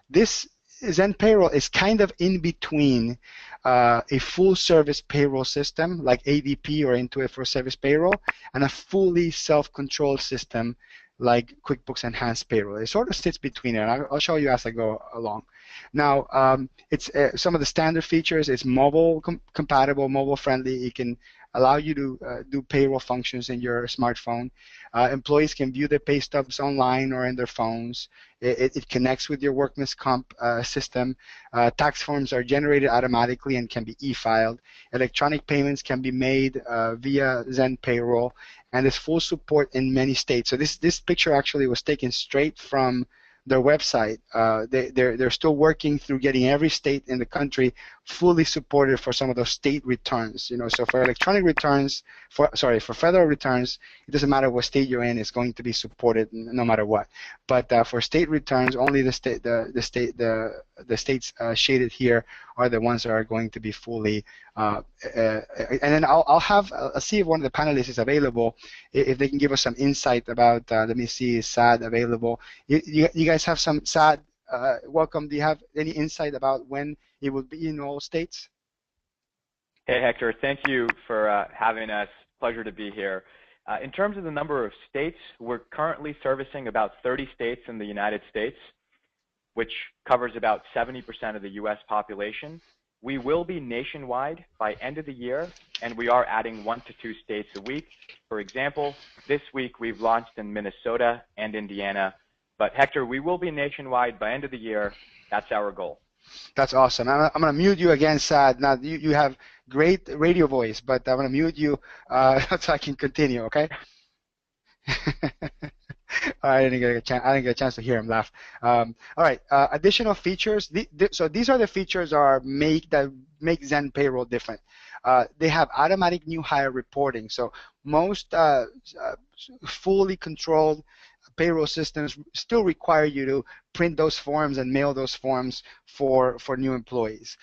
this ZenPayroll is kind of in between a full-service payroll system like ADP or Intuit for Service Payroll and a fully self-controlled system like QuickBooks Enhanced Payroll. It sort of sits between it, and I'll show you as I go along. Now, it's some of the standard features. It's mobile compatible, mobile friendly. It can allow you to do payroll functions in your smartphone. Employees can view their pay stubs online or in their phones. It connects with your workman's comp system. Tax forms are generated automatically and can be e-filed. Electronic payments can be made via ZenPayroll, and there's full support in many states. So this picture actually was taken straight from their website. They're still working through getting every state in the country fully supported for some of those state returns. So for electronic returns, for federal returns, it doesn't matter what state you're in; it's going to be supported no matter what. But for state returns, only the states shaded here are the ones that are going to be fully. And then I'll see if one of the panelists is available, if they can give us some insight about. Let me see, is Sad available? You guys have some Sad? Welcome. Do you have any insight about when it will be in all states? Hey, Hector. Thank you for having us. Pleasure to be here. In terms of the number of states, we're currently servicing about 30 states in the United States, which covers about 70% of the U.S. population. We will be nationwide by end of the year, and we are adding 1 to 2 states a week. For example, this week we've launched in Minnesota and Indiana. But Hector, we will be nationwide by end of the year. That's our goal. That's awesome. I'm going to mute you again, Sad. Now, you have great radio voice, but I'm going to mute you so I can continue, okay? I didn't get a chance to hear him laugh. All right, additional features. So these are the features that make ZenPayroll different. They have automatic new hire reporting. So most fully controlled payroll systems still require you to print those forms and mail those forms for new employees.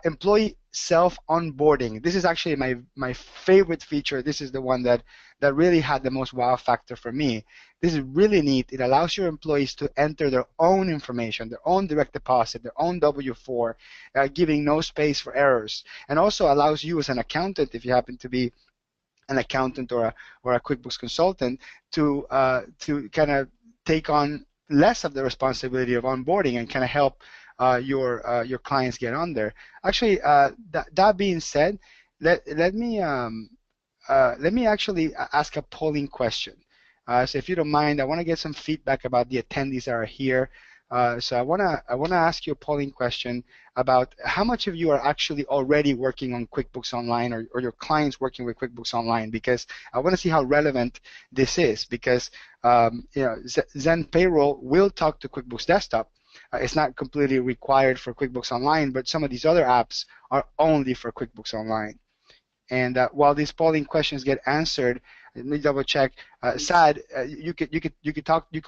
Employee self-onboarding. This is actually my favorite feature. This is the one that really had the most wow factor for me. This is really neat. It allows your employees to enter their own information, their own direct deposit, their own W-4, giving no space for errors, and also allows you as an accountant, if you happen to be an accountant or a QuickBooks consultant, to kind of take on less of the responsibility of onboarding and kind of help your clients get on there. Actually, that being said, let me actually ask a polling question. So if you don't mind, I want to get some feedback about the attendees that are here. So I wanna ask you a polling question about how much of you are actually already working on QuickBooks Online, or your clients working with QuickBooks Online, because I want to see how relevant this is, because ZenPayroll will talk to QuickBooks Desktop. It's not completely required for QuickBooks Online, but some of these other apps are only for QuickBooks Online. And while these polling questions get answered, let me double check. Sad, you could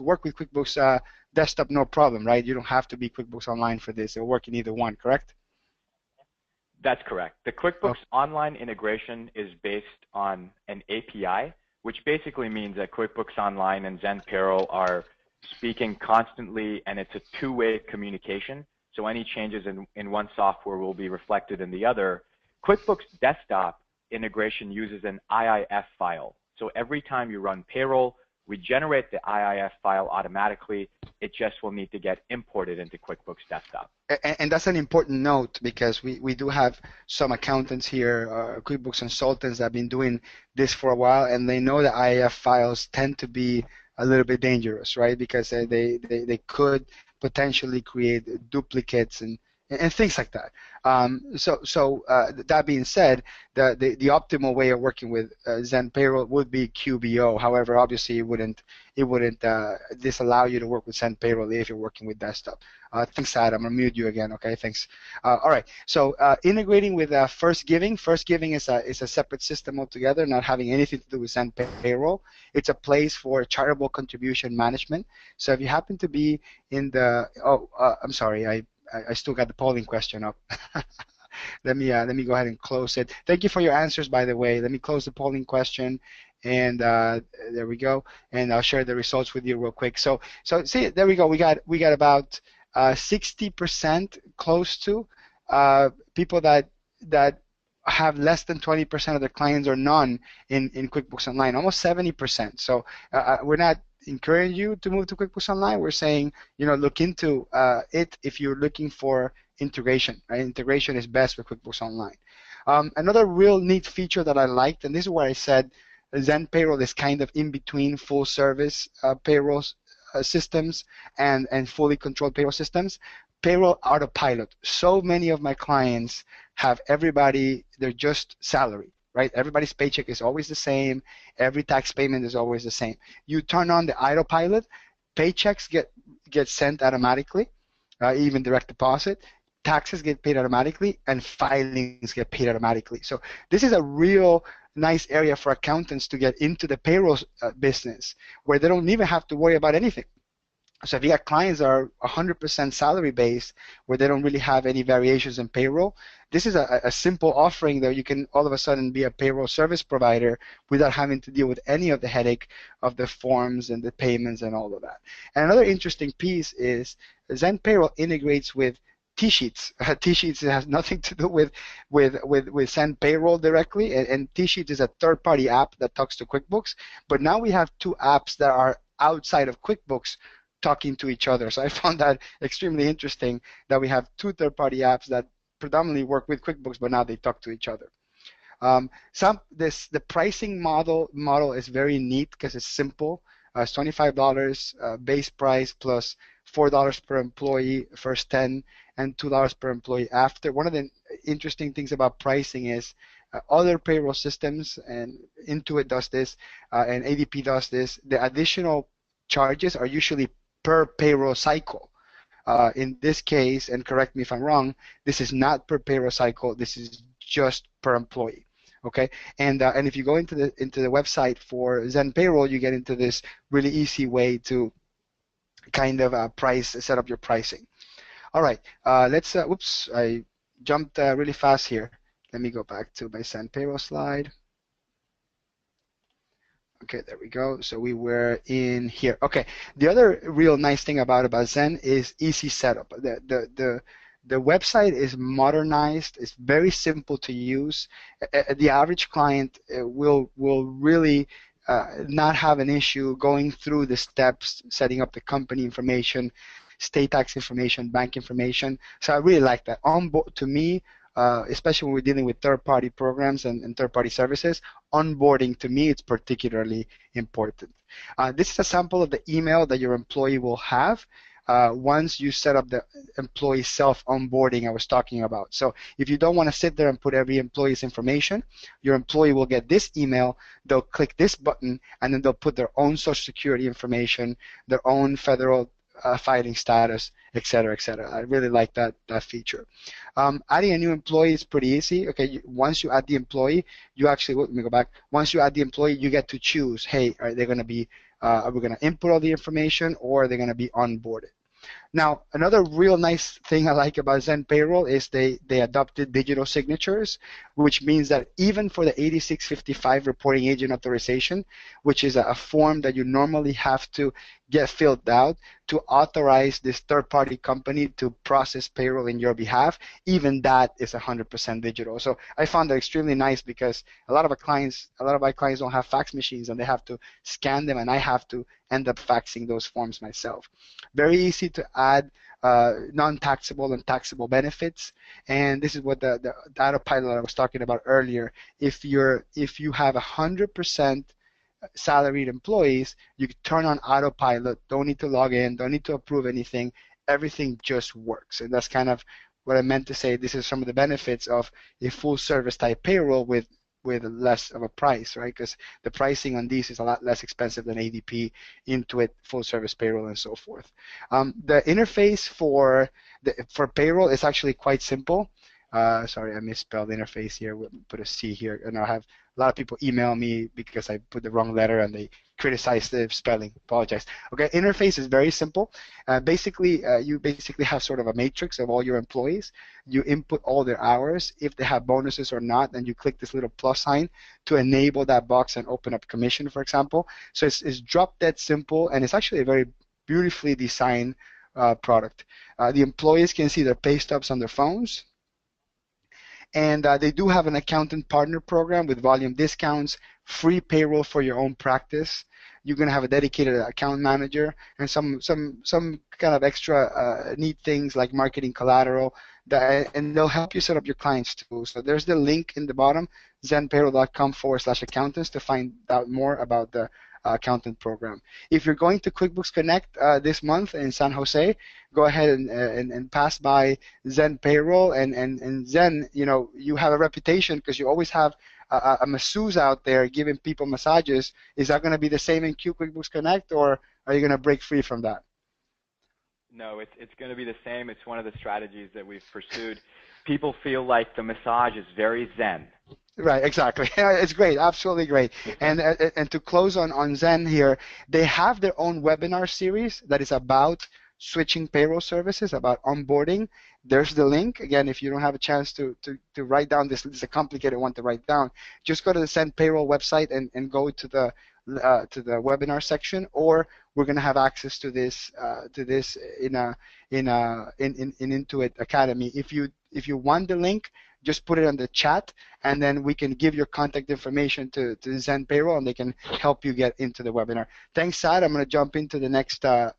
work with QuickBooks Desktop, no problem, right? You don't have to be QuickBooks Online for this. It'll work in either one, correct? That's correct. The QuickBooks Online integration is based on an API, which basically means that QuickBooks Online and ZenPayroll are speaking constantly, and it's a two-way communication. So any changes in one software will be reflected in the other. QuickBooks Desktop integration uses an IIF file. So every time you run payroll, we generate the IIF file automatically. It just will need to get imported into QuickBooks Desktop. And that's an important note, because we do have some accountants here, QuickBooks consultants that have been doing this for a while, and they know the IIF files tend to be a little bit dangerous, right? Because they could potentially create duplicates and things like that. So that being said, the optimal way of working with ZenPayroll would be QBO. However, obviously it wouldn't disallow you to work with ZenPayroll if you're working with desktop. Thanks, Sad. I'm gonna mute you again. Okay, thanks. All right. So integrating with FirstGiving. FirstGiving is a separate system altogether, not having anything to do with ZenPayroll. It's a place for charitable contribution management. So if you happen to be in the I'm sorry, I still got the polling question up. Let me go ahead and close it. Thank you for your answers, by the way. Let me close the polling question, and there we go. And I'll share the results with you real quick. So see, there we go. We got about 60% close to people that have less than 20% of their clients or none in QuickBooks Online, almost 70%. So we're not encouraging you to move to QuickBooks Online. We're saying, look into it if you're looking for integration. Right? Integration is best with QuickBooks Online. Another real neat feature that I liked, and this is where I said ZenPayroll is kind of in between full service payroll systems and fully controlled payroll systems. Payroll autopilot. So many of my clients have everybody, they're just salary, right? Everybody's paycheck is always the same. Every tax payment is always the same. You turn on the autopilot, paychecks get sent automatically, even direct deposit. Taxes get paid automatically, and filings get paid automatically. So this is a real nice area for accountants to get into the payroll business, where they don't even have to worry about anything. So if you got clients that are 100% salary based, where they don't really have any variations in payroll, this is a simple offering that you can all of a sudden be a payroll service provider without having to deal with any of the headache of the forms and the payments and all of that. And another interesting piece is ZenPayroll integrates with T-Sheets. T-Sheets has nothing to do with ZenPayroll directly, and T-Sheets is a third-party app that talks to QuickBooks. But now we have two apps that are outside of QuickBooks talking to each other. So I found that extremely interesting that we have two third-party apps that predominantly work with QuickBooks, but now they talk to each other. The pricing model is very neat because it's simple. It's $25 base price plus $4 per employee first 10 and $2 per employee after. One of the interesting things about pricing is other payroll systems, and Intuit does this, and ADP does this. The additional charges are usually per payroll cycle. In this case, and correct me if I'm wrong, this is not per payroll cycle. This is just per employee. Okay, and if you go into the website for ZenPayroll, you get into this really easy way to kind of set up your pricing. All right, let's. Whoops, I jumped really fast here. Let me go back to my ZenPayroll slide. Okay, there we go. So we were in here. Okay, the other real nice thing about Zen is easy setup. The website is modernized. It's very simple to use. The average client will really not have an issue going through the steps, setting up the company information, state tax information, bank information. So I really like that. To me, especially when we're dealing with third-party programs and third-party services, onboarding to me is particularly important. This is a sample of the email that your employee will have once you set up the employee self-onboarding I was talking about. So if you don't want to sit there and put every employee's information, your employee will get this email, they'll click this button, and then they'll put their own Social Security information, their own federal filing status, et cetera, et cetera. I really like that feature. Adding a new employee is pretty easy. Okay, once you add the employee, you actually, let me go back. Once you add the employee, you get to choose, hey, are they going to be, are we going to input all the information, or are they going to be onboarded? Now, another real nice thing I like about ZenPayroll is they adopted digital signatures, which means that even for the 8655 reporting agent authorization, which is a form that you normally have to get filled out to authorize this third-party company to process payroll in your behalf, even that is 100% digital. So I found that extremely nice because a lot of my clients don't have fax machines and they have to scan them, and I have to end up faxing those forms myself. Very easy to add non-taxable and taxable benefits, and this is what the autopilot I was talking about earlier. If you have 100% salaried employees, you can turn on autopilot, don't need to log in, don't need to approve anything, everything just works. And that's kind of what I meant to say. This is some of the benefits of a full service type payroll with less of a price, right? Because the pricing on these is a lot less expensive than ADP, Intuit, full service payroll, and so forth. The interface for payroll is actually quite simple. Sorry, I misspelled interface here. We'll put a C here, and I have a lot of people email me because I put the wrong letter and they criticize the spelling. Apologize. Okay, interface is very simple. You basically have sort of a matrix of all your employees. You input all their hours, if they have bonuses or not, and you click this little plus sign to enable that box and open up commission, for example. So it's drop dead simple, and it's actually a very beautifully designed product. The employees can see their pay stubs on their phones. And they do have an accountant partner program with volume discounts, free payroll for your own practice. You're going to have a dedicated account manager and some kind of extra neat things like marketing collateral, and they'll help you set up your clients too. So there's the link in the bottom, zenpayroll.com/accountants, to find out more about the accountant program. If you're going to QuickBooks Connect this month in San Jose, go ahead and pass by ZenPayroll, and Zen, you have a reputation because you always have a masseuse out there giving people massages. Is that going to be the same in QuickBooks Connect, or are you going to break free from that? No, it's going to be the same. It's one of the strategies that we've pursued. People feel like the massage is very zen. Right, exactly. It's great, absolutely great. And to close on Zen here, they have their own webinar series that is about switching payroll services, about onboarding. There's the link. Again, if you don't have a chance to write down this is a complicated one to write down, just go to the ZenPayroll website and go to the webinar section, or we're going to have access to this in Intuit Academy. If you want the link, just put it on the chat, and then we can give your contact information to ZenPayroll, and they can help you get into the webinar. Thanks, Sad. I'm going to jump into the next app.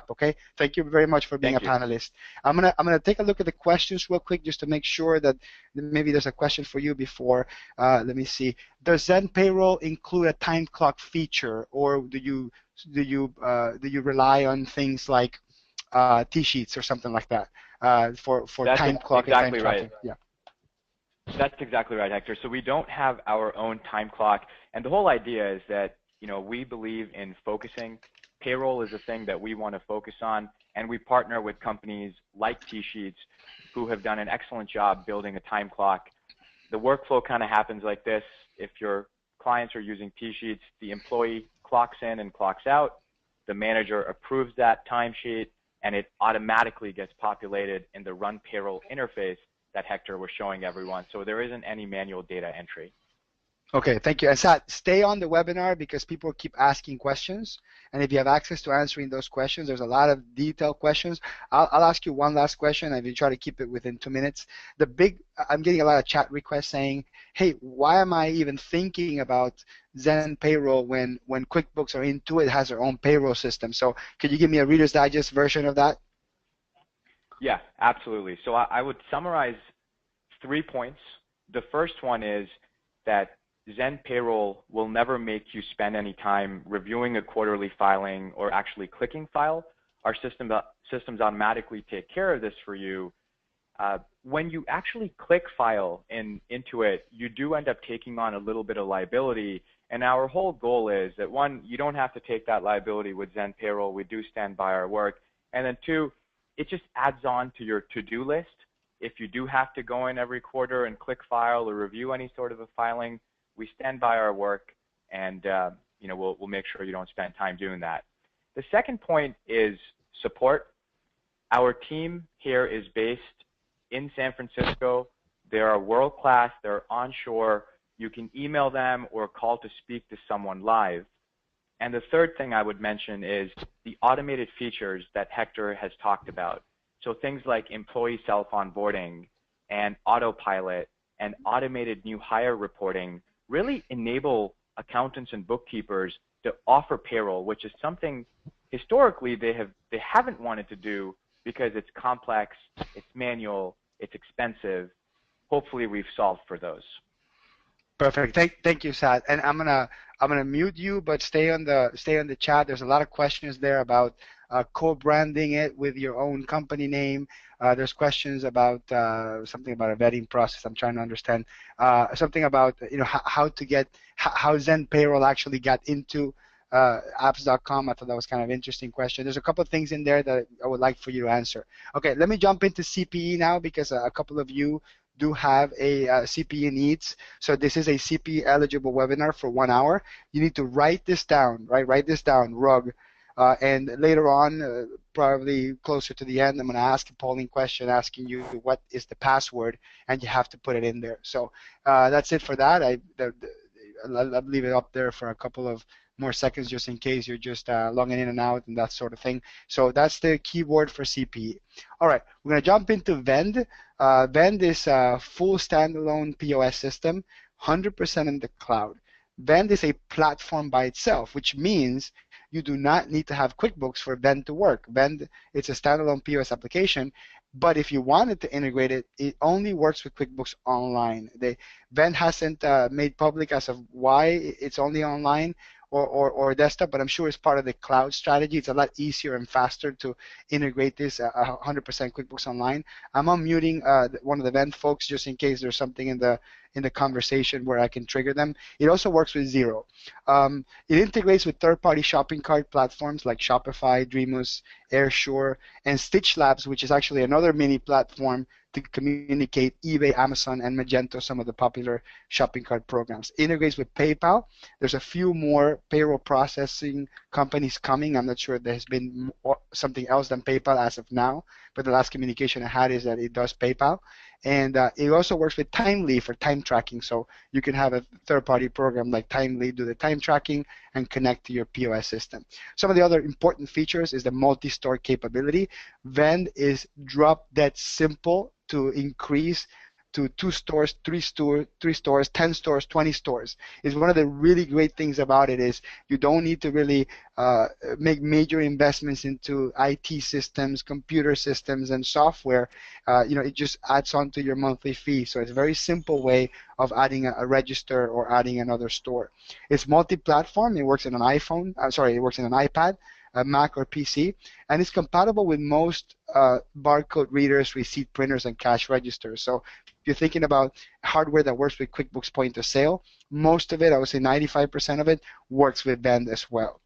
Okay. Thank you very much for being a panelist. I'm gonna take a look at the questions real quick just to make sure that maybe there's a question for you before. Let me see. Does ZenPayroll include a time clock feature, or do you rely on things like T-sheets or something like that for time clock and time tracking? Yeah. That's exactly right, Hector. So we don't have our own time clock, and the whole idea is that we believe in focusing. Payroll is a thing that we want to focus on, and we partner with companies like T-sheets who have done an excellent job building a time clock. The workflow kind of happens like this. If your clients are using T-sheets, the employee clocks in and clocks out. The manager approves that timesheet, and it automatically gets populated in the Run Payroll interface that Hector was showing everyone. So there isn't any manual data entry. Okay, thank you. And Sat, stay on the webinar because people keep asking questions. And if you have access to answering those questions, there's a lot of detailed questions. I'll ask you one last question, and you try to keep it within 2 minutes. I'm getting a lot of chat requests saying, hey, why am I even thinking about ZenPayroll when QuickBooks or Intuit has their own payroll system? So could you give me a Reader's Digest version of that? Yeah, absolutely. So I would summarize 3 points. The first one is that ZenPayroll will never make you spend any time reviewing a quarterly filing or actually clicking file. Our systems automatically take care of this for you. When you actually click file in Intuit, you do end up taking on a little bit of liability. And our whole goal is that, one, you don't have to take that liability with ZenPayroll. We do stand by our work. And then two, it just adds on to your to-do list. If you do have to go in every quarter and click file or review any sort of a filing, we stand by our work, and we'll make sure you don't spend time doing that. The second point is support. Our team here is based in San Francisco. They are world-class. They're onshore. You can email them or call to speak to someone live. And the third thing I would mention is the automated features that Hector has talked about. So things like employee self-onboarding and autopilot and automated new hire reporting really enable accountants and bookkeepers to offer payroll, which is something historically they haven't wanted to do because it's complex, it's manual, it's expensive. Hopefully we've solved for those. Perfect. Thank you, Sad. And I'm gonna mute you, but stay on the chat. There's a lot of questions there about co-branding it with your own company name. There's questions about something about a vetting process. I'm trying to understand something about how ZenPayroll actually got into apps.com. I thought that was kind of an interesting question. There's a couple of things in there that I would like for you to answer. Okay, let me jump into CPE now because a couple of you do have a CPE needs. So this is a CPE eligible webinar for 1 hour. You need to write this down, right? Write this down, RUG. And later on, probably closer to the end, I'm going to ask a polling question asking you what is the password, and you have to put it in there. So that's it for that. I'll leave it up there for a couple of more seconds just in case you're just logging in and out and that sort of thing. So that's the keyword for CPE. All right, we're going to jump into Vend. Vend is a full standalone POS system, 100% in the cloud. Vend is a platform by itself, which means you do not need to have QuickBooks for Vend to work. Vend, it's a standalone POS application, but if you wanted to integrate it, it only works with QuickBooks Online. Vend hasn't made public as of why it's only online or desktop, but I'm sure it's part of the cloud strategy. It's a lot easier and faster to integrate this 100% QuickBooks Online. I'm unmuting one of the Vend folks just in case there's something in the conversation where I can trigger them. It also works with Xero. It integrates with third-party shopping cart platforms like Shopify, Dreamos, Airsure, and Stitch Labs, which is actually another mini platform to communicate eBay, Amazon, and Magento, some of the popular shopping cart programs. Integrates with PayPal. There's a few more payroll processing companies coming. I'm not sure if there's been something else than PayPal as of now, but the last communication I had is that it does PayPal. And it also works with Timely for time tracking, so you can have a third-party program like Timely do the time tracking and connect to your POS system. Some of the other important features is the multi-store capability. Vend is drop-dead simple to increase to 2 stores, 3 stores, 10 stores, 20 stores. Is one of the really great things about it is you don't need to really make major investments into IT systems, computer systems, and software. It just adds on to your monthly fee. So it's a very simple way of adding a register or adding another store. It's multi-platform. It works in an iPhone. It works in an iPad, a Mac or PC, and it's compatible with most barcode readers, receipt printers, and cash registers. So if you're thinking about hardware that works with QuickBooks Point of Sale, most of it, I would say 95% of it, works with Vend as well.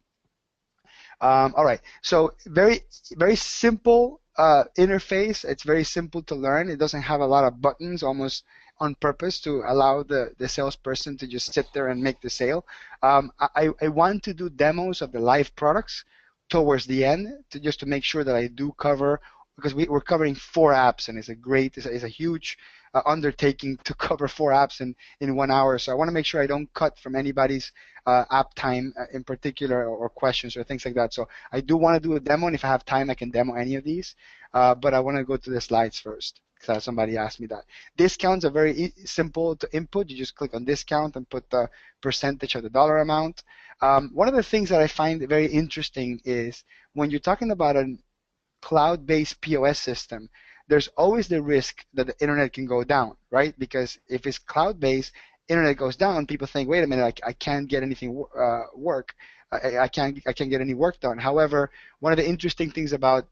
All right, so very, very simple interface. It's very simple to learn. It doesn't have a lot of buttons, almost on purpose to allow the salesperson to just sit there and make the sale. I want to do demos of the live products towards the end just to make sure that I do cover, because we're covering 4 apps, and it's a huge undertaking to cover 4 apps in 1 hour. So I want to make sure I don't cut from anybody's app time in particular or questions or things like that. So I do want to do a demo, and if I have time, I can demo any of these. But I want to go to the slides first, because somebody asked me that. Discounts are very simple to input. You just click on discount and put the percentage of the dollar amount. One of the things that I find very interesting is when you're talking about a cloud-based POS system, there's always the risk that the internet can go down, right? Because if it's cloud-based, internet goes down, people think, wait a minute, I can't get anything I can't get any work done. However, one of the interesting things about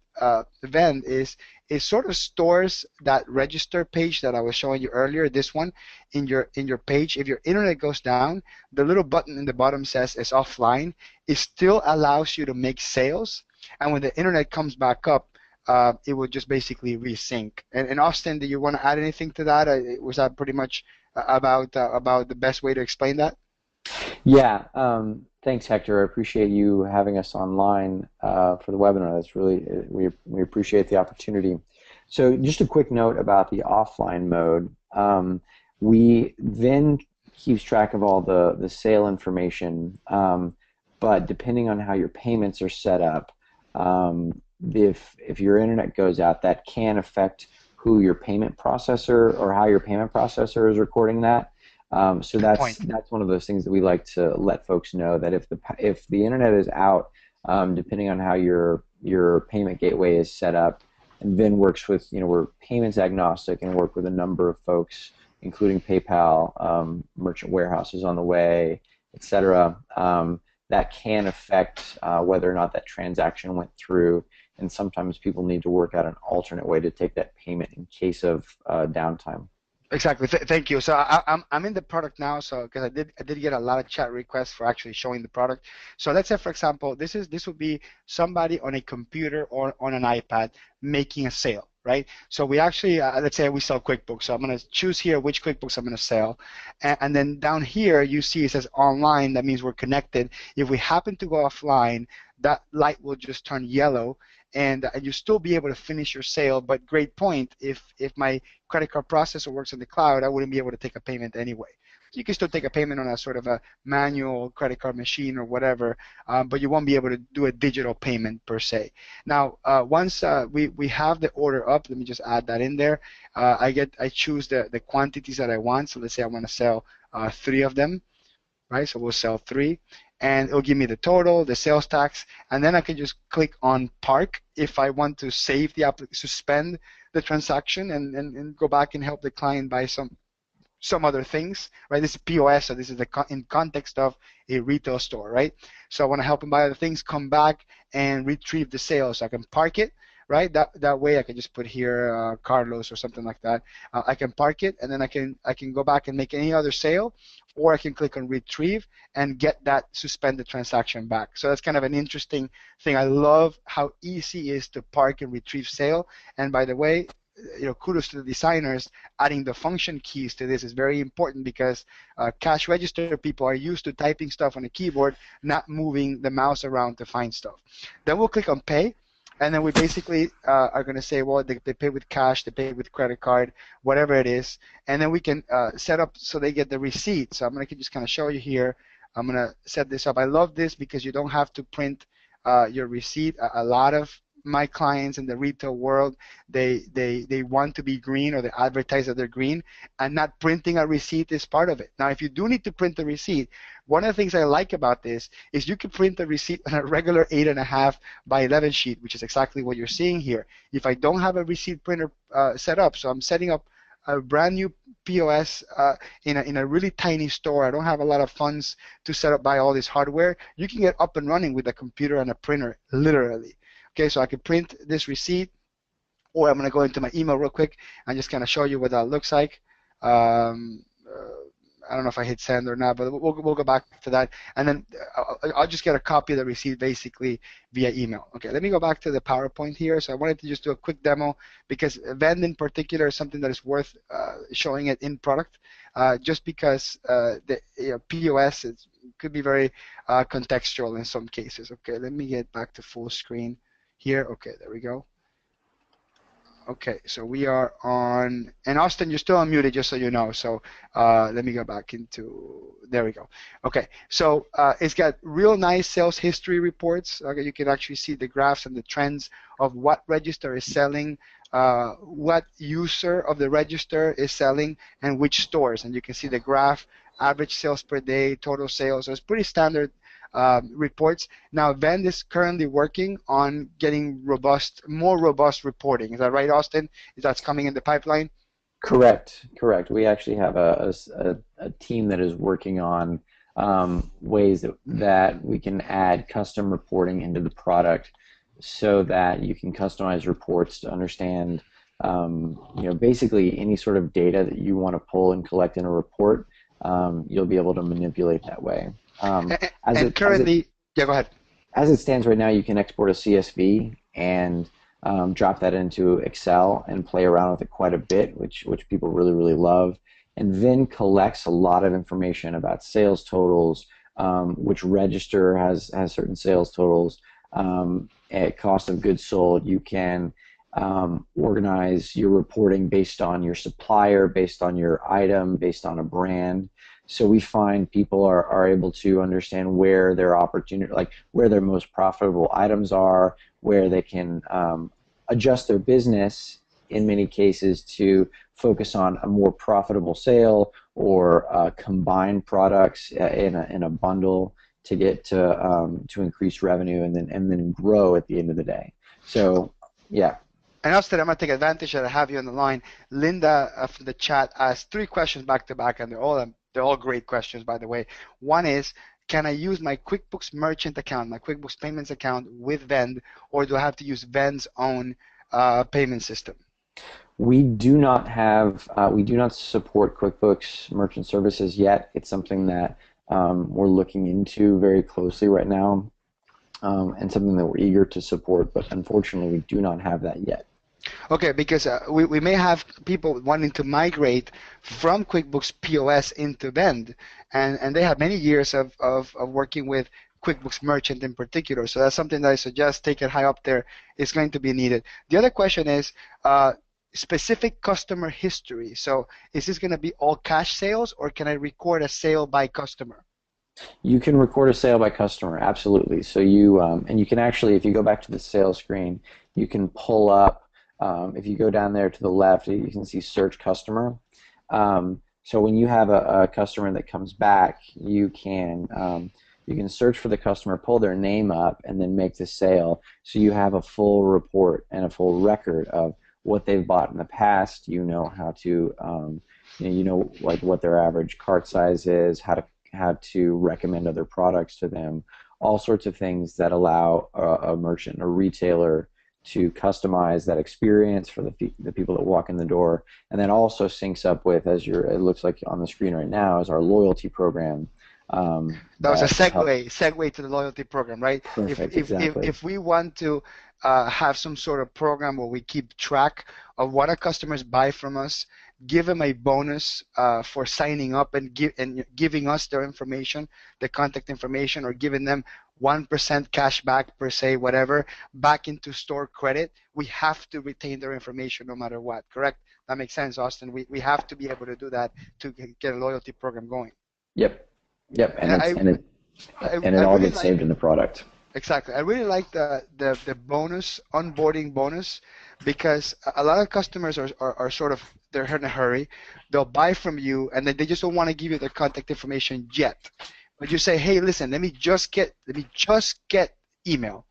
Vend is it sort of stores that register page that I was showing you earlier, this one, in your page. If your internet goes down, the little button in the bottom says it's offline. It still allows you to make sales, and when the internet comes back up, it will just basically resync. And Austin, do you want to add anything to that? Was that pretty much about the best way to explain that? Yeah, thanks, Hector. I appreciate you having us online for the webinar. That's really, we appreciate the opportunity. So just a quick note about the offline mode. Vend keeps track of all the sale information, but depending on how your payments are set up, if your internet goes out, that can affect who your payment processor or how your payment processor is recording that. So that's one of those things that we like to let folks know, that if the internet is out, depending on how your payment gateway is set up, and Vend works with, we're payments agnostic and work with a number of folks, including PayPal, merchant warehouses on the way, etc. That can affect whether or not that transaction went through, and sometimes people need to work out an alternate way to take that payment in case of downtime. Exactly. Thank you. So I'm in the product now, so because I did get a lot of chat requests for actually showing the product. So let's say, for example, this would be somebody on a computer or on an iPad making a sale, right? So we actually let's say we sell QuickBooks. So I'm going to choose here which QuickBooks I'm going to sell, and then down here you see it says online. That means we're connected. If we happen to go offline, that light will just turn yellow, and you still be able to finish your sale. But great point, if my credit card processor works in the cloud, I wouldn't be able to take a payment anyway. You can still take a payment on a sort of a manual credit card machine or whatever, but you won't be able to do a digital payment per se. Now, once we have the order up, let me just add that in there. I choose the quantities that I want. So let's say I want to sell 3 of them, right? So we'll sell 3, and it'll give me the total, the sales tax, and then I can just click on Park if I want to save the suspend the transaction and go back and help the client buy some other things, right? This is POS, so this is in context of a retail store, right? So I want to help them buy other things, come back and retrieve the sale, so I can park it, right? That way I can just put here Carlos or something like that. I can park it, and then I can go back and make any other sale, or I can click on retrieve and get that suspended transaction back. So that's kind of an interesting thing. I love how easy it is to park and retrieve sale. And by the way, kudos to the designers. Adding the function keys to this is very important because cash register people are used to typing stuff on a keyboard, not moving the mouse around to find stuff. Then we'll click on pay. And then we basically are going to say, well, they pay with cash, they pay with credit card, whatever it is. And then we can set up so they get the receipt. So I'm going to just kind of show you here. I'm going to set this up. I love this because you don't have to print your receipt. A lot of my clients in the retail world, they want to be green, or they advertise that they're green, and not printing a receipt is part of it. Now, if you do need to print the receipt, one of the things I like about this is you can print the receipt on a regular 8.5 by 11 sheet, which is exactly what you're seeing here. If I don't have a receipt printer set up, so I'm setting up a brand new POS in a really tiny store, I don't have a lot of funds to set up, buy all this hardware, you can get up and running with a computer and a printer, literally. Okay, so I can print this receipt, or I'm going to go into my email real quick and just kind of show you what that looks like. I don't know if I hit send or not, but we'll go back to that. And then I'll just get a copy of the receipt basically via email. Okay, let me go back to the PowerPoint here. So I wanted to just do a quick demo because Vend in particular is something that is worth showing it in product, just because the POS could be very contextual in some cases. Okay, let me get back to full screen here. Okay, there we go. Okay, so we are on, and Austin, you're still unmuted, just so you know. So let me go back into, there we go. Okay, so it's got real nice sales history reports. Okay, you can actually see the graphs and the trends of what register is selling, what user of the register is selling, and which stores. And you can see the graph, average sales per day, total sales. So it's pretty standard reports. Now, Vend is currently working on getting more robust reporting. Is that right, Austin? Is that coming in the pipeline? Correct. We actually have a team that is working on ways that we can add custom reporting into the product so that you can customize reports to understand basically any sort of data that you want to pull and collect in a report. You'll be able to manipulate that way. Currently, yeah, go ahead. As it stands right now, you can export a CSV and drop that into Excel and play around with it quite a bit, which people really, really love, and then collects a lot of information about sales totals, which register has certain sales totals, at cost of goods sold. You can organize your reporting based on your supplier, based on your item, based on a brand. So we find people are able to understand where their opportunity, like where their most profitable items are, where they can adjust their business in many cases to focus on a more profitable sale, or combine products in a bundle to get to increase revenue and then grow at the end of the day. So yeah. And Austin, I'm going to take advantage that I have you on the line. Linda from the chat asked 3 questions back to back, and they're all great questions, by the way. One is, can I use my QuickBooks merchant account, my QuickBooks payments account with Vend, or do I have to use Vend's own payment system? We do not support QuickBooks merchant services yet. It's something that we're looking into very closely right now, and something that we're eager to support, but unfortunately we do not have that yet. Okay, because we may have people wanting to migrate from QuickBooks POS into Vend, and they have many years of working with QuickBooks Merchant in particular. So that's something that I suggest take it high up there. It's going to be needed. The other question is specific customer history. So is this going to be all cash sales, or can I record a sale by customer? You can record a sale by customer, absolutely. So you and you can actually, if you go back to the sales screen, you can pull up. If you go down there to the left, you can see search customer. So when you have a customer that comes back, you can search for the customer, pull their name up, and then make the sale. So you have a full report and a full record of what they've bought in the past. You know how to, like what their average cart size is, how to recommend other products to them, all sorts of things that allow a merchant or retailer to customize that experience for the people that walk in the door, and then also syncs up with, it looks like on the screen right now, is our loyalty program. That was a segue to the loyalty program, right? Perfect, exactly. If we want to have some sort of program where we keep track of what our customers buy from us, give them a bonus for signing up and giving us their information, the contact information, or giving them 1% cash back per se, whatever, back into store credit, we have to retain their information no matter what, correct? That makes sense, Austin. We have to be able to do that to get a loyalty program going. Yep. And it all gets saved in the product. Exactly. I really like the bonus, onboarding bonus, because a lot of customers are sort of, they're in a hurry. They'll buy from you, and then they just don't want to give you their contact information yet. But you say, hey, listen, let me just get email,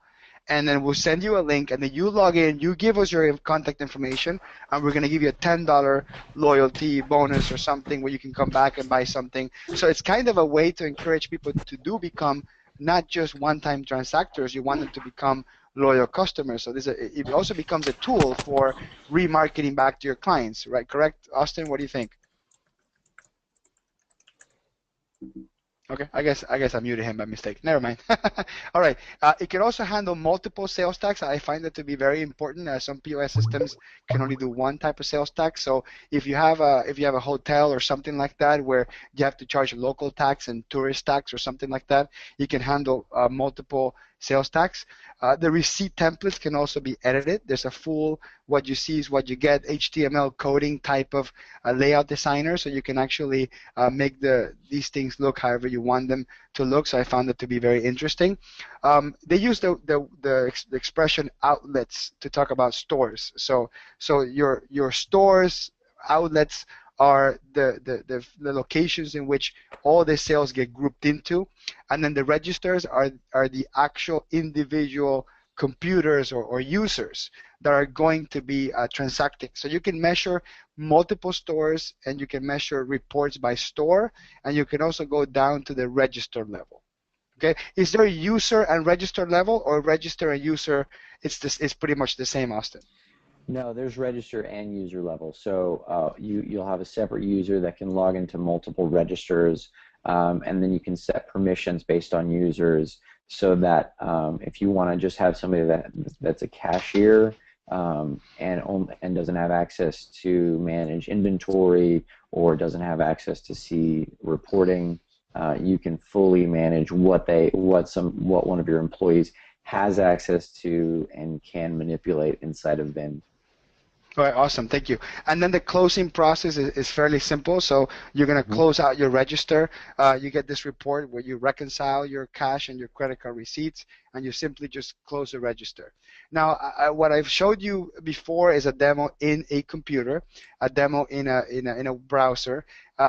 and then we'll send you a link, and then you log in, you give us your contact information, and we're going to give you a $10 loyalty bonus or something where you can come back and buy something. So it's kind of a way to encourage people to become not just one-time transactors. You want them to become loyal customers. So it also becomes a tool for remarketing back to your clients, right? Correct, Austin? What do you think? Okay, I guess I muted him by mistake. Never mind. All right. It can also handle multiple sales tax. I find that to be very important. Some POS systems can only do one type of sales tax. So if you have a hotel or something like that where you have to charge local tax and tourist tax or something like that, you can handle multiple sales tax. The receipt templates can also be edited. There's a full what you see is what you get HTML coding type of layout designer, so you can actually make these things look however you want them to look. So I found it to be very interesting. They use the expression outlets to talk about stores. So your stores, outlets, are the locations in which all the sales get grouped into, and then the registers are the actual individual computers or users that are going to be transacting. So you can measure multiple stores, and you can measure reports by store, and you can also go down to the register level. Okay, is there a user and register level, or register and user? It's pretty much the same, Austin. No, there's register and user level. So you'll have a separate user that can log into multiple registers, and then you can set permissions based on users, so that if you want to just have somebody that's a cashier and doesn't have access to manage inventory or doesn't have access to see reporting, you can fully manage what one of your employees has access to and can manipulate inside of Vend. All right, awesome, thank you. And then the closing process is fairly simple. So you're going to close out your register. You get this report where you reconcile your cash and your credit card receipts, and you simply just close the register. Now, what I've showed you before is a demo in a computer, a demo in a browser.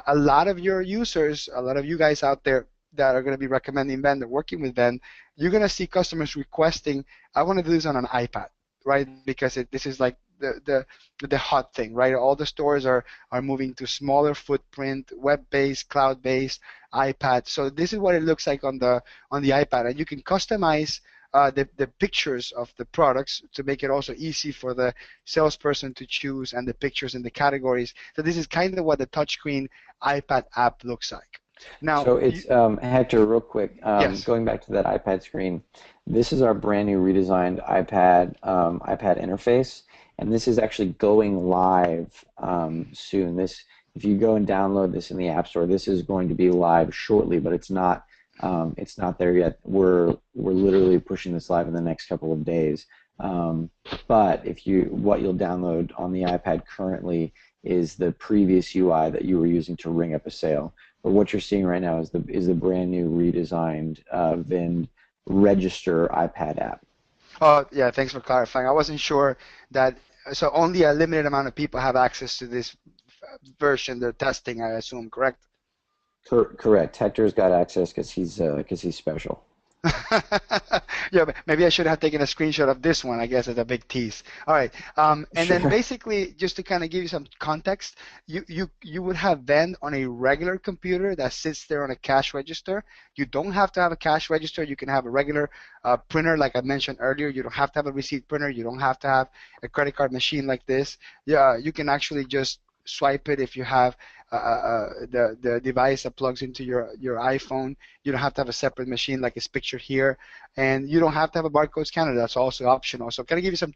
A lot of your users, a lot of you guys out there that are going to be recommending Vend or working with Vend, you're going to see customers requesting, I want to do this on an iPad, right? Because this is like the hot thing, right? All the stores are moving to smaller footprint, web-based, cloud-based, iPad. So this is what it looks like on the iPad, and you can customize the pictures of the products to make it also easy for the salesperson to choose, and the pictures and the categories. So this is kind of what the touchscreen iPad app looks like. Now, so it's Hector, real quick. Yes. Going back to that iPad screen, this is our brand new redesigned iPad interface. And this is actually going live soon. If you go and download this in the App Store, this is going to be live shortly, but it's not there yet. We're literally pushing this live in the next couple of days. But what you'll download on the iPad currently is the previous UI that you were using to ring up a sale. But what you're seeing right now is the brand new redesigned Vend Register iPad app. Oh, yeah, thanks for clarifying. I wasn't sure that, so only a limited amount of people have access to this version they're testing, I assume, correct? Correct. Hector's got access because he's special. Yeah, but maybe I should have taken a screenshot of this one. I guess it's a big tease. All right, and Sure. then basically, just to kind of give you some context, you would have Vend on a regular computer that sits there on a cash register. You don't have to have a cash register. You can have a regular printer, like I mentioned earlier. You don't have to have a receipt printer. You don't have to have a credit card machine like this. Yeah, you can actually just swipe it if you have the device that plugs into your iPhone. You don't have to have a separate machine like is pictured here, and you don't have to have a barcode scanner. That's also optional. So can I give you some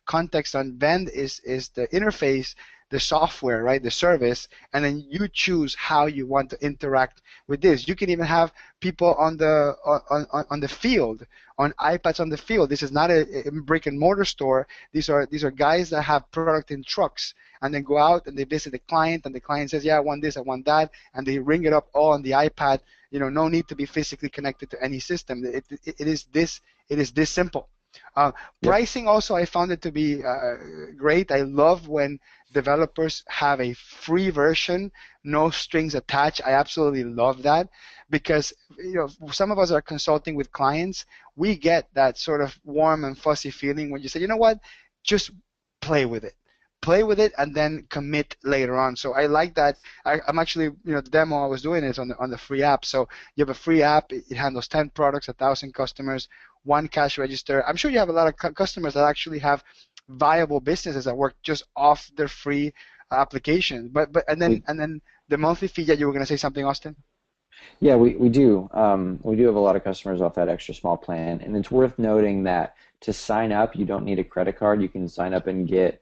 context on Vend is the interface, the software, right, the service, and then you choose how you want to interact with this. You can even have people on the field, on iPads on the field. This is not a brick and mortar store. These are guys that have product in trucks, and then go out and they visit the client, and the client says, yeah, I want this, I want that, and they ring it up all on the iPad. You know, no need to be physically connected to any system. It is this simple. Yep. Pricing also, I found it to be great. I love when developers have a free version, no strings attached. I absolutely love that, because some of us are consulting with clients. We get that sort of warm and fuzzy feeling when you say, you know what, just play with it. Play with it and then commit later on. So I like that. I'm actually, the demo I was doing is on the free app. So you have a free app. It handles 10 products, 1,000 customers, one cash register. I'm sure you have a lot of customers that actually have viable businesses that work just off their free application. And then the monthly fee. That you were going to say something, Austin? Yeah, we do. We do have a lot of customers off that extra small plan, and it's worth noting that to sign up, you don't need a credit card. You can sign up and get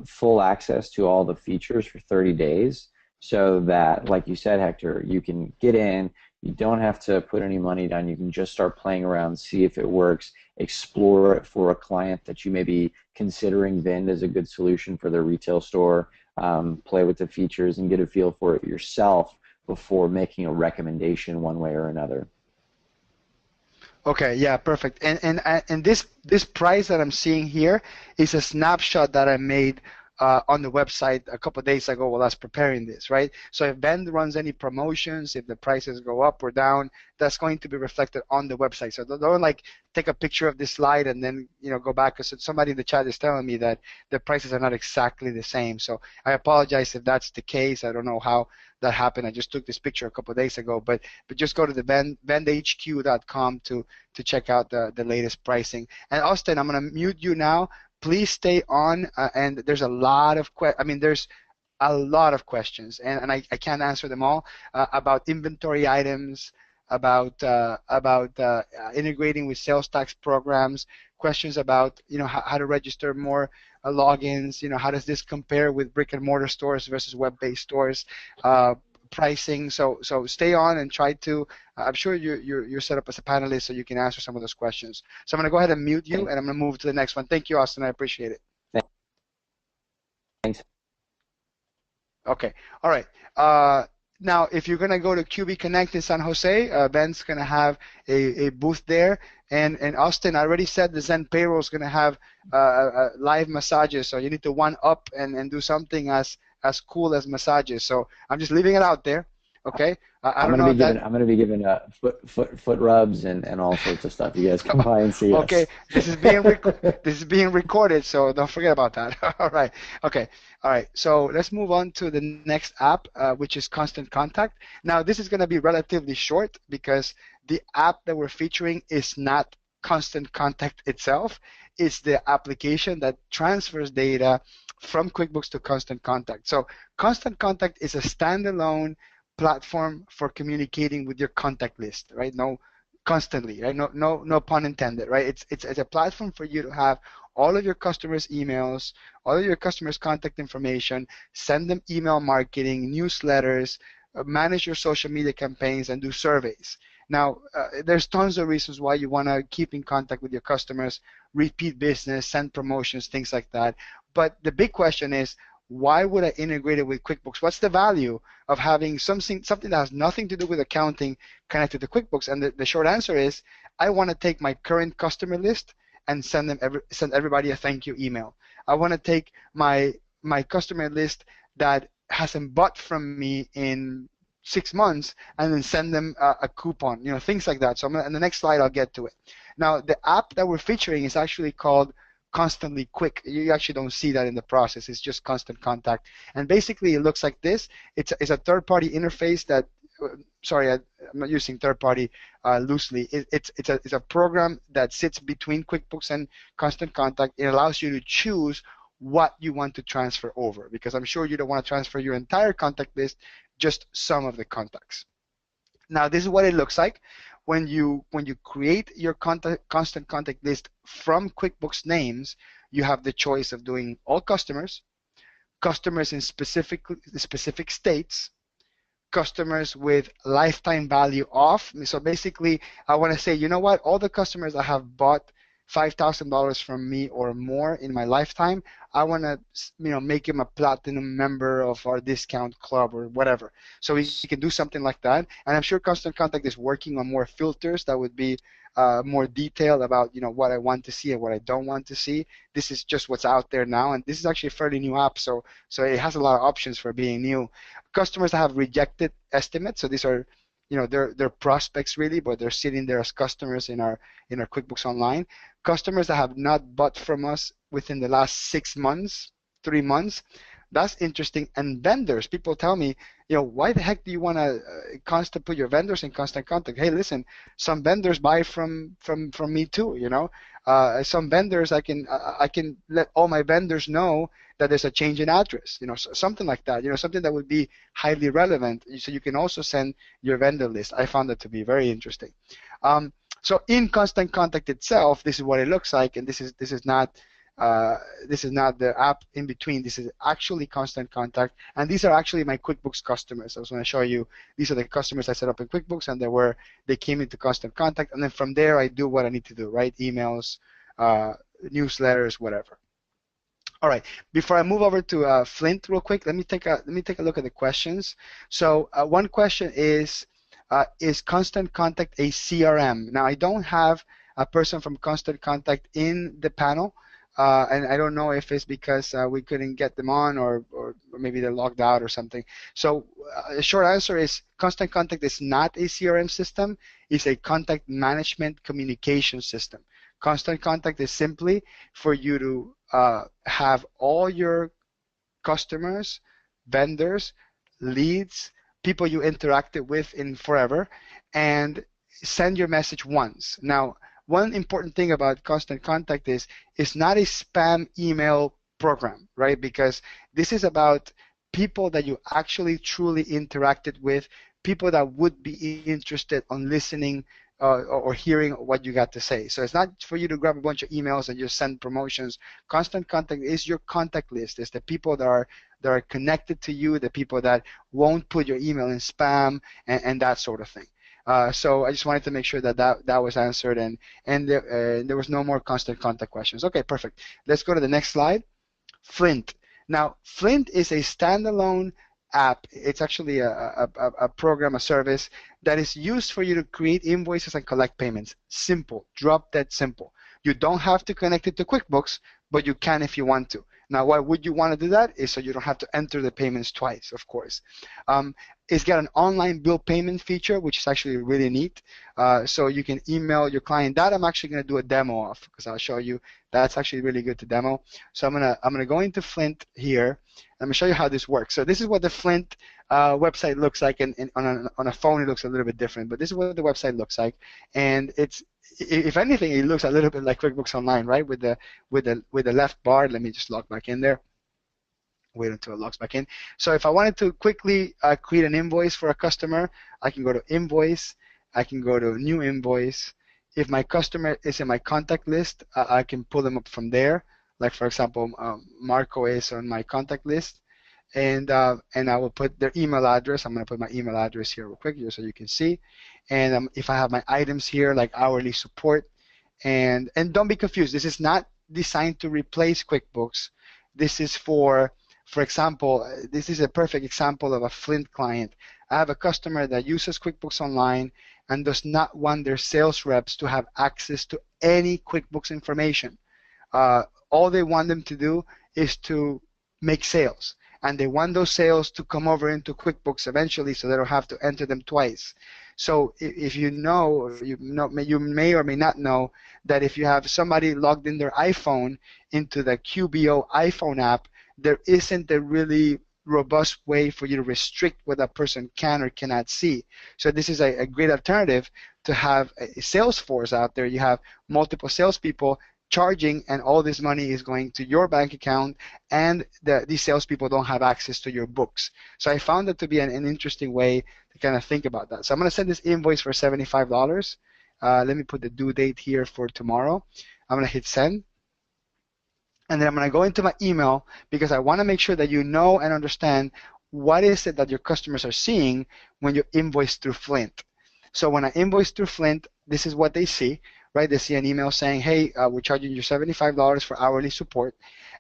full access to all the features for 30 days, so that, like you said, Hector, you can get in. You don't have to put any money down. You can just start playing around, see if it works, explore it for a client that you may be considering Vend as a good solution for their retail store, play with the features and get a feel for it yourself before making a recommendation one way or another. Okay, yeah, perfect. And this price that I'm seeing here is a snapshot that I made on the website a couple of days ago while I was preparing this, right? So if Vend runs any promotions, if the prices go up or down, that's going to be reflected on the website. So don't like take a picture of this slide and then go back, because somebody in the chat is telling me that the prices are not exactly the same. So I apologize if that's the case. I don't know how that happened. I just took this picture a couple of days ago, but just go to the vendhq.com to check out the latest pricing. And Austin, I'm going to mute you now. Please stay on, and there's a lot of there's a lot of questions, and I can't answer them all, about inventory items, about integrating with sales tax programs, questions about how to register more logins, how does this compare with brick and mortar stores versus web-based stores, pricing. So stay on and try to. I'm sure you're set up as a panelist, so you can answer some of those questions. So I'm going to go ahead and mute you, and I'm going to move to the next one. Thank you, Austin. I appreciate it. Thanks. Okay. All right. Now, if you're going to go to QB Connect in San Jose, Ben's going to have a booth there. And Austin, I already said the ZenPayroll is going to have live massages, so you need to one up and do something as cool as massages. So I'm just leaving it out there. Okay. I'm going to be giving foot rubs and all sorts of stuff. You guys come by and see us. Okay. This is being recorded, so don't forget about that. All right. Okay. All right. So let's move on to the next app, which is Constant Contact. Now, this is going to be relatively short because the app that we're featuring is not Constant Contact itself. It's the application that transfers data from QuickBooks to Constant Contact. So Constant Contact is a standalone platform for communicating with your contact list, right? Constantly, right? No pun intended, right? It's a platform for you to have all of your customers' emails, all of your customers' contact information, send them email marketing, newsletters, manage your social media campaigns, and do surveys. Now, there's tons of reasons why you want to keep in contact with your customers, repeat business, send promotions, things like that. But the big question is, why would I integrate it with QuickBooks? What's the value of having something that has nothing to do with accounting connected to QuickBooks? And the short answer is, I want to take my current customer list and send everybody a thank you email. I want to take my customer list that hasn't bought from me in 6 months and then send them a coupon, things like that. So in the next slide, I'll get to it. Now, the app that we're featuring is actually called Constantly Quick. You actually don't see that in the process. It's just Constant Contact. And basically, it looks like this. It's a third-party interface that, sorry, I'm not using third-party loosely. It's a program that sits between QuickBooks and Constant Contact. It allows you to choose what you want to transfer over, because I'm sure you don't want to transfer your entire contact list, just some of the contacts. Now, this is what it looks like. When you create your constant contact list from QuickBooks names, you have the choice of doing all customers, customers in specific states, customers with lifetime value off. So basically, I want to say, you know what, all the customers that have bought $5,000 from me or more in my lifetime, I want to make him a platinum member of our discount club or whatever. So we can do something like that. And I'm sure Constant Contact is working on more filters that would be more detailed about what I want to see and what I don't want to see. This is just what's out there now, and this is actually a fairly new app, so it has a lot of options for being new. Customers that have rejected estimates, so these are they're prospects really, but they're sitting there as customers in our QuickBooks Online. Customers that have not bought from us within the last 6 months, 3 months, that's interesting. And vendors, people tell me, why the heck do you want to put your vendors in constant contact? Hey, listen, some vendors buy from me too. Some vendors I can let all my vendors know that there's a change in address. Something like that. Something that would be highly relevant. So you can also send your vendor list. I found that to be very interesting. So in Constant Contact itself, this is what it looks like, and this is not the app in between. This is actually Constant Contact, and these are actually my QuickBooks customers. I was going to show you, these are the customers I set up in QuickBooks, and they came into Constant Contact, and then from there I do what I need to do, right? Emails, newsletters, whatever. All right. Before I move over to Flint real quick, let me take a look at the questions. So one question is Constant Contact a CRM? Now, I don't have a person from Constant Contact in the panel. And I don't know if it's because we couldn't get them on, or maybe they're logged out or something. So the short answer is Constant Contact is not a CRM system. It's a contact management communication system. Constant Contact is simply for you to have all your customers, vendors, leads, people you interacted with in forever, and send your message once. Now, one important thing about Constant Contact is it's not a spam email program, right? Because this is about people that you actually truly interacted with, people that would be interested on listening or hearing what you got to say. So it's not for you to grab a bunch of emails and just send promotions. Constant Contact is your contact list. It's the people that are connected to you, the people that won't put your email in spam and that sort of thing. So I just wanted to make sure that was answered, and there was no more Constant Contact questions. Okay, perfect. Let's go to the next slide. Flint. Now, Flint is a standalone app. It's actually a program, a service that is used for you to create invoices and collect payments. Simple, drop dead simple. You don't have to connect it to QuickBooks, but you can if you want to. Now, why would you want to do that? Is so you don't have to enter the payments twice, of course. It's got an online bill payment feature, which is actually really neat. So you can email your client. That I'm actually going to do a demo of, because I'll show you. That's actually really good to demo. So I'm gonna go into Flint here. I'm gonna show you how this works. So this is what the Flint website looks like, and on a phone it looks a little bit different. But this is what the website looks like, and it's, if anything, it looks a little bit like QuickBooks Online, right? With the left bar. Let me just log back in there. Wait until it logs back in. So if I wanted to quickly create an invoice for a customer, I can go to Invoice. I can go to New Invoice. If my customer is in my contact list, I can pull them up from there. Like, for example, Marco is on my contact list. and I will put their email address. I'm going to put my email address here real quick just so you can see. And if I have my items here like hourly support, and don't be confused. This is not designed to replace QuickBooks. This is for example, this is a perfect example of a Flint client. I have a customer that uses QuickBooks Online and does not want their sales reps to have access to any QuickBooks information. All they want them to do is to make sales, and they want those sales to come over into QuickBooks eventually, so they don't have to enter them twice. So if you know, you may or may not know that if you have somebody logged in their iPhone into the QBO iPhone app, there isn't a really robust way for you to restrict what that person can or cannot see. So this is a great alternative to have a sales force out there. You have multiple salespeople charging, and all this money is going to your bank account, and these salespeople don't have access to your books. So I found that to be an interesting way to kind of think about that. So I'm going to send this invoice for $75. Let me put the due date here for tomorrow. I'm going to hit send. And then I'm going to go into my email because I want to make sure that you know and understand what is it that your customers are seeing when you invoice through Flint. So when I invoice through Flint, this is what they see, right? They see an email saying, hey, we're charging you $75 for hourly support.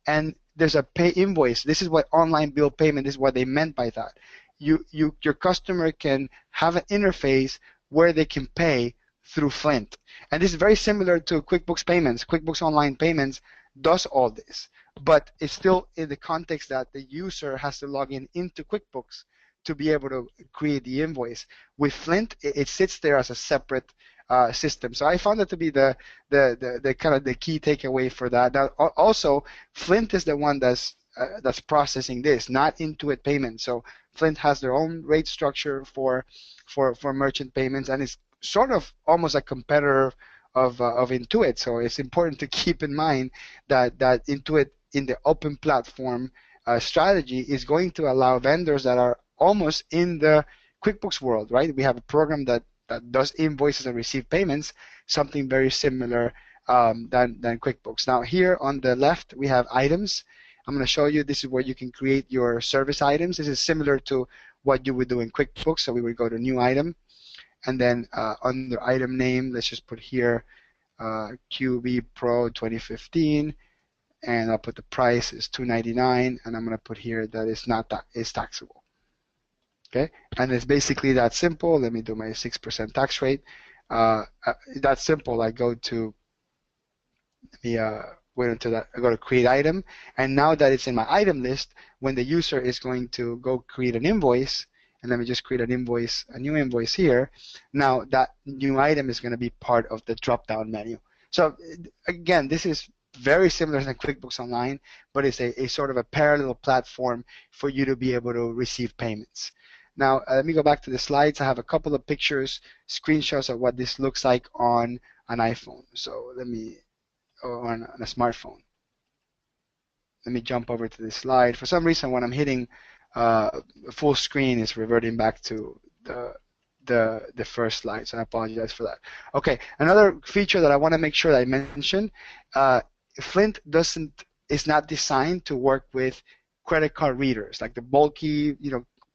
And there's a pay invoice. This is what online bill payment is, what they meant by that. Your customer can have an interface where they can pay through Flint. And this is very similar to QuickBooks Payments. QuickBooks Online Payments does all this, but it's still in the context that the user has to log in into QuickBooks to be able to create the invoice. With Flint, it sits there as a separate system. So I found that to be the kind of the key takeaway for that. Now, also, Flint is the one that's processing this, not Intuit Payments. So Flint has their own rate structure for merchant payments, and it's sort of almost a competitor of Intuit. So it's important to keep in mind that Intuit in the open platform strategy is going to allow vendors that are almost in the QuickBooks world, right? We have a program that does invoices and receive payments, something very similar than QuickBooks. Now here on the left we have items. I'm going to show you, this is where you can create your service items. This is similar to what you would do in QuickBooks. So we would go to new item, and then under item name, let's just put here QB Pro 2015, and I'll put the price is $299, and I'm going to put here that it's taxable. Okay, and it's basically that simple. Let me do my 6% tax rate. That's simple. I go to I go to create item, and now that it's in my item list, when the user is going to go create an invoice, and let me just create an invoice, a new invoice here. Now that new item is going to be part of the drop-down menu. So again, this is very similar to QuickBooks Online, but it's a sort of a parallel platform for you to be able to receive payments. Now let me go back to the slides. I have a couple of pictures, screenshots of what this looks like on an iPhone. So let me, or on a smartphone. Let me jump over to this slide. For some reason, when I'm hitting full screen, it's reverting back to the first slide, so I apologize for that. Okay, another feature that I want to make sure that I mention, Flint is not designed to work with credit card readers, like the bulky,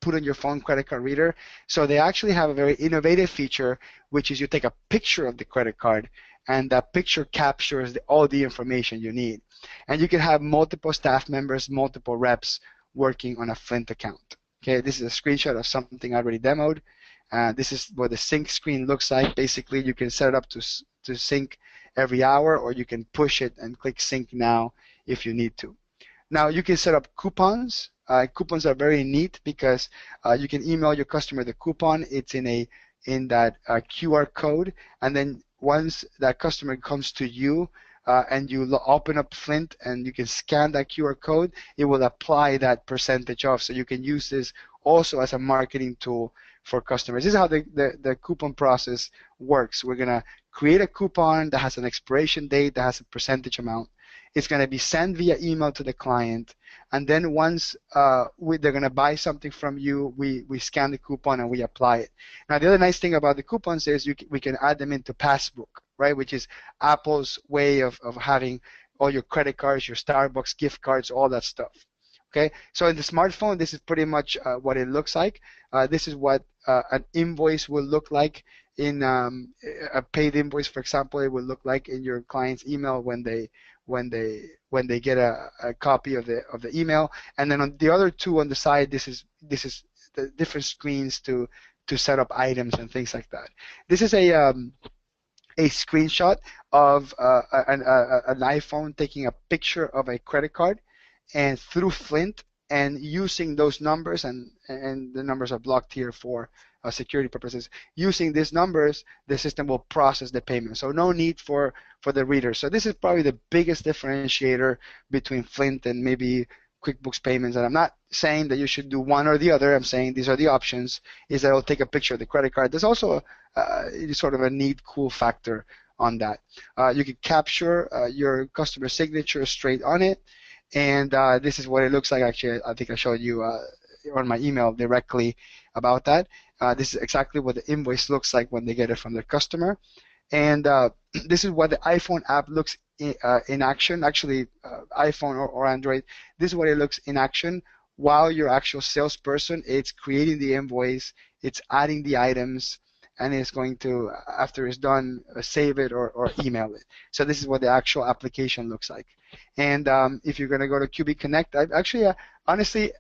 put on your phone credit card reader. So they actually have a very innovative feature, which is you take a picture of the credit card, and that picture captures all the information you need. And you can have multiple staff members, multiple reps working on a Flint account. Okay, this is a screenshot of something I already demoed. This is what the sync screen looks like. Basically, you can set it up to sync every hour, or you can push it and click sync now if you need to. Now you can set up coupons. Coupons are very neat because you can email your customer the coupon. It's in that QR code, and then once that customer comes to you and you open up Flint and you can scan that QR code, it will apply that percentage off. So you can use this also as a marketing tool for customers. This is how the coupon process works. We're going to create a coupon that has an expiration date, that has a percentage amount. It's going to be sent via email to the client, and then once they're going to buy something from you, we scan the coupon and we apply it. Now the other nice thing about the coupons is we can add them into Passbook, right, which is Apple's way of having all your credit cards, your Starbucks gift cards, all that stuff. Okay, so in the smartphone, this is pretty much what it looks like. This is what an invoice will look like in a paid invoice, for example. It will look like in your client's email when they get a copy of the email. And then on the other two on the side, this is the different screens to set up items and things like that. This is a screenshot of an iPhone taking a picture of a credit card, and through Flint, and using those numbers, and the numbers are blocked here for security purposes. Using these numbers, the system will process the payment. So no need for the reader. So this is probably the biggest differentiator between Flint and maybe QuickBooks Payments. And I'm not saying that you should do one or the other. I'm saying these are the options. Is that it'll take a picture of the credit card. There's also sort of a neat, cool factor on that. You can capture your customer signature straight on it. And this is what it looks like. Actually, I think I showed you on my email directly about that. This is exactly what the invoice looks like when they get it from their customer. And this is what the iPhone app looks in action. Actually, iPhone or Android, this is what it looks in action while your actual salesperson, it's creating the invoice, it's adding the items, and it's going to, after it's done, save it or email it. So this is what the actual application looks like. And if you're going to go to QB Connect, honestly,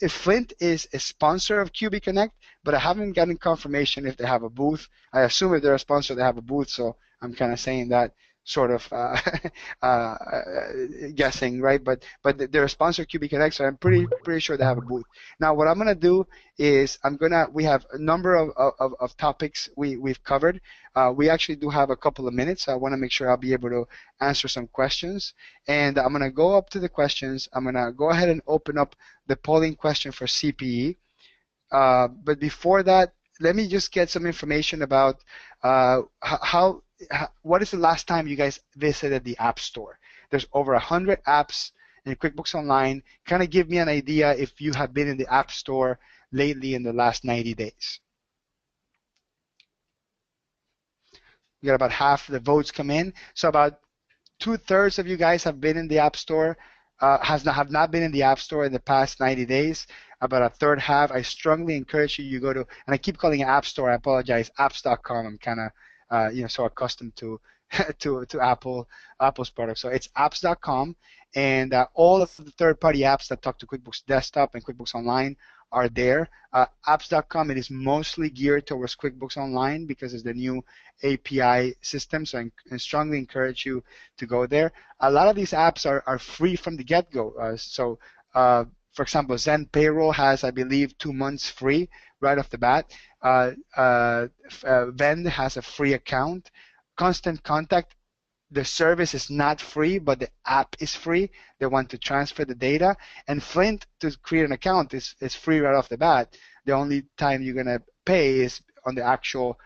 if Flint is a sponsor of QB Connect, but I haven't gotten confirmation if they have a booth. I assume if they're a sponsor, they have a booth, so I'm kind of saying that sort of guessing, right? But they're a sponsor of QB Connect, so I'm pretty sure they have a booth. Now, what I'm going to do is we have a number of topics we've covered. We actually do have a couple of minutes. So I want to make sure I'll be able to answer some questions. And I'm going to go up to the questions. I'm going to go ahead and open up the polling question for CPE. But before that, let me just get some information about what is the last time you guys visited the App Store? There's over 100 apps in QuickBooks Online. Kind of give me an idea if you have been in the App Store lately in the last 90 days. We got about half the votes come in. So about 2/3 of you guys have been in the App Store, have not been in the App Store in the past 90 days. About a third have. I strongly encourage you go to, and I keep calling it App Store, I apologize, apps.com. I'm kind of so accustomed to Apple's products. So it's apps.com, and all of the third-party apps that talk to QuickBooks Desktop and QuickBooks Online are there. Apps.com, it is mostly geared towards QuickBooks Online because it's the new API system, so I strongly encourage you to go there. A lot of these apps are free from the get-go. For example, ZenPayroll has, I believe, 2 months free right off the bat. Vend has a free account. Constant Contact, the service is not free, but the app is free. They want to transfer the data. And Flint, to create an account, is free right off the bat. The only time you're going to pay is on the actual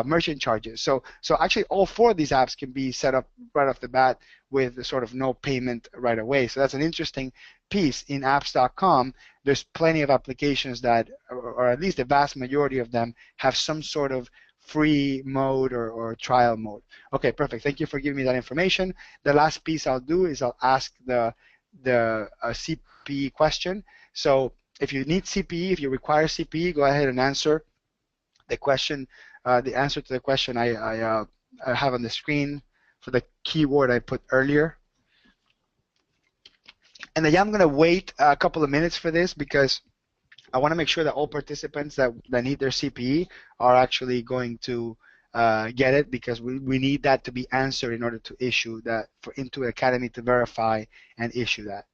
merchant charges. So actually all four of these apps can be set up right off the bat with sort of no payment right away. So that's an interesting piece. In apps.com, there's plenty of applications that, or at least the vast majority of them, have some sort of free mode or trial mode. Okay, perfect. Thank you for giving me that information. The last piece I'll do is I'll ask the CPE question. So if you need CPE, if you require CPE, go ahead and answer the question. The answer to the question I have on the screen for the keyword I put earlier. And then I'm going to wait a couple of minutes for this because I want to make sure that all participants that need their CPE are actually going to get it, because we need that to be answered in order to issue that for Intuit Academy to verify and issue that.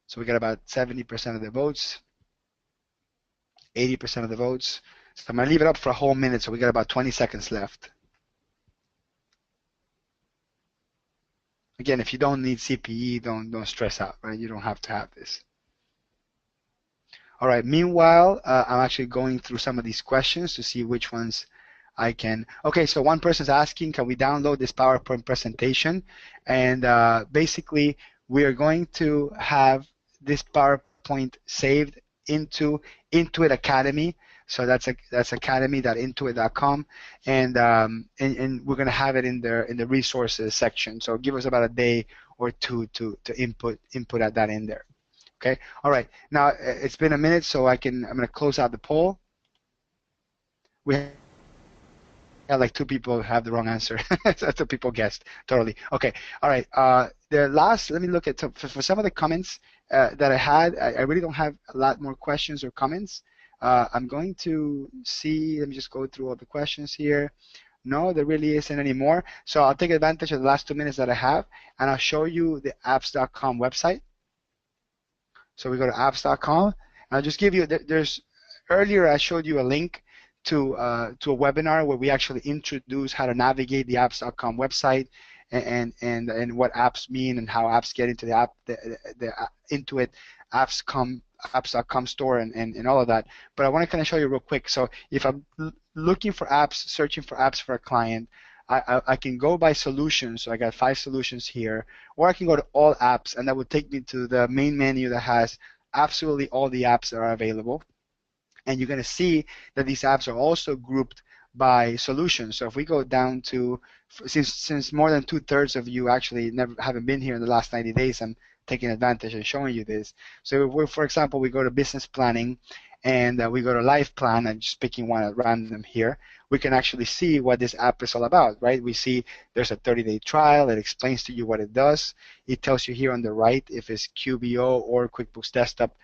So we got about 70% of the votes, 80% of the votes. So I'm going to leave it up for a whole minute, so we got about 20 seconds left. Again, if you don't need CPE, don't stress out, right? You don't have to have this. All right, meanwhile, I'm actually going through some of these questions to see which ones I can. Okay, so one person's asking, can we download this PowerPoint presentation? And basically, we are going to have this PowerPoint saved into Intuit Academy. So that's academy.intuit.com, and we're going to have it in the resources section. So give us about a day or two to input that in there. Okay. All right. Now it's been a minute, so I'm going to close out the poll. We had like 2 people have the wrong answer. That's what people guessed. Totally. Okay. All right. The last, let me look at for some of the comments that I had. I really don't have a lot more questions or comments. I'm going to see. Let me just go through all the questions here. No, there really isn't any more. So I'll take advantage of the last 2 minutes that I have, and I'll show you the apps.com website. So we go to apps.com. I'll just give you, earlier I showed you a link to a webinar where we actually introduce how to navigate the apps.com website and what apps mean and how apps get into the Intuit apps.com store and all of that. But I want to kind of show you real quick. So if I'm looking for apps, searching for apps for a client, I can go by solutions. So I got 5 solutions here, or I can go to all apps, and that would take me to the main menu that has absolutely all the apps that are available. And you're going to see that these apps are also grouped by solutions. So if we go down to, since more than 2/3 of you actually haven't been here in the last 90 days, I'm taking advantage and showing you this. So if for example, we go to business planning and we go to life plan, I'm just picking one at random here, we can actually see what this app is all about, right? We see there's a 30-day trial. It explains to you what it does. It tells you here on the right if it's QBO or QuickBooks Desktop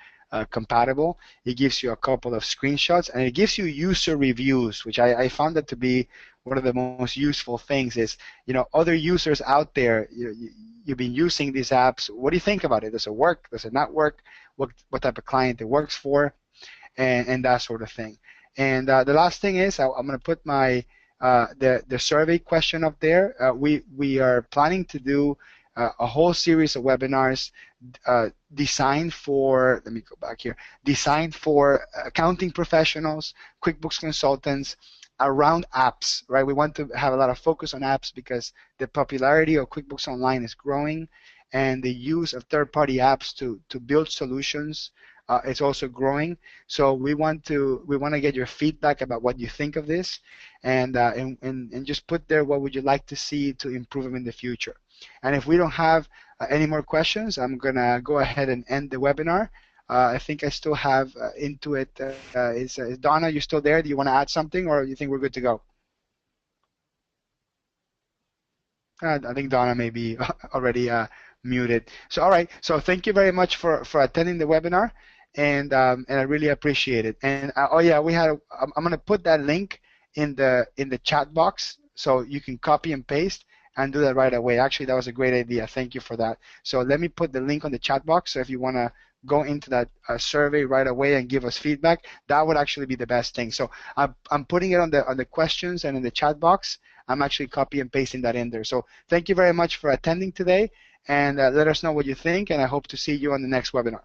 compatible. It gives you a couple of screenshots, and it gives you user reviews, which I found that to be one of the most useful things. Is, other users out there, you've been using these apps. What do you think about it? Does it work? Does it not work? What type of client it works for, and that sort of thing. And the last thing is I'm going to put my the survey question up there. We are planning to do a whole series of webinars designed for, let me go back here, designed for accounting professionals, QuickBooks consultants, around apps, right? We want to have a lot of focus on apps because the popularity of QuickBooks Online is growing, and the use of third-party apps to build solutions is also growing. So we want to get your feedback about what you think of this, and just put there what would you like to see to improve them in the future. And if we don't have any more questions, I'm gonna go ahead and end the webinar. I think I still have Intuit. Is Donna, you still there? Do you want to add something, or do you think we're good to go? I think Donna may be already muted. So all right. So thank you very much for attending the webinar, and I really appreciate it. And oh yeah, I'm gonna put that link in the chat box so you can copy and paste and do that right away. Actually, that was a great idea. Thank you for that. So let me put the link on the chat box. So if you want to go into that survey right away and give us feedback, that would actually be the best thing. So I'm putting it on the questions and in the chat box. I'm actually copy and pasting that in there. So thank you very much for attending today, and let us know what you think, and I hope to see you on the next webinar.